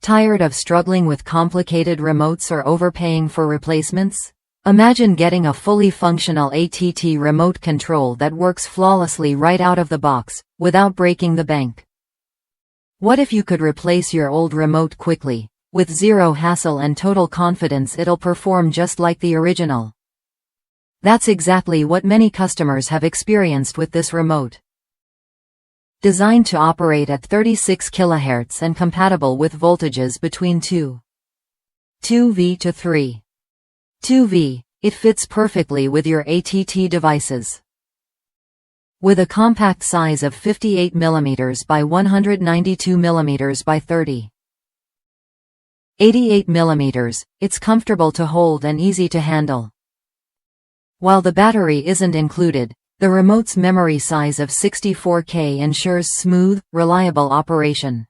Tired of struggling with complicated remotes or overpaying for replacements? Imagine getting a fully functional AT&T remote control that works flawlessly right out of the box, without breaking the bank. What if you could replace your old remote quickly, with zero hassle and total confidence it'll perform just like the original? That's exactly what many customers have experienced with this remote. Designed to operate at 36 kHz and compatible with voltages between 2V to 3.2V, it fits perfectly with your AT&T devices. With a compact size of 58 mm by 192 mm by 88 mm, it's comfortable to hold and easy to handle. While the battery isn't included, the remote's memory size of 64K ensures smooth, reliable operation.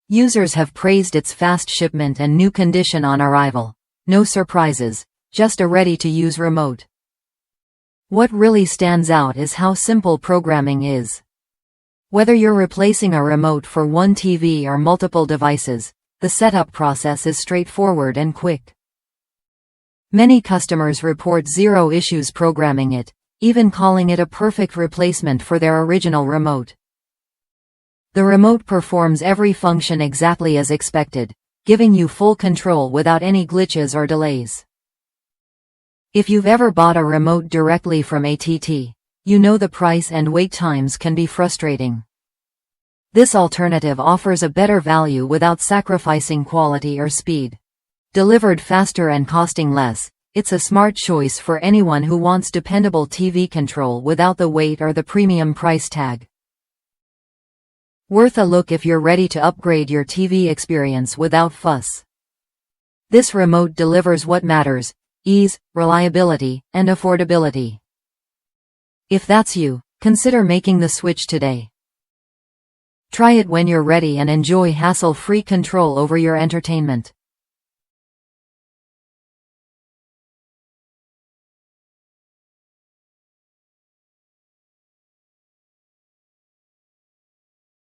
Users have praised its fast shipment and new condition on arrival. No surprises, just a ready-to-use remote. What really stands out is how simple programming is. Whether you're replacing a remote for one TV or multiple devices, the setup process is straightforward and quick. Many customers report zero issues programming it, even calling it a perfect replacement for their original remote. The remote performs every function exactly as expected, giving you full control without any glitches or delays. If you've ever bought a remote directly from AT&T, you know the price and wait times can be frustrating. This alternative offers a better value without sacrificing quality or speed. Delivered faster and costing less, it's a smart choice for anyone who wants dependable TV control without the wait or the premium price tag. Worth a look if you're ready to upgrade your TV experience without fuss. This remote delivers what matters: ease, reliability, and affordability. If that's you, consider making the switch today. Try it when you're ready and enjoy hassle-free control over your entertainment.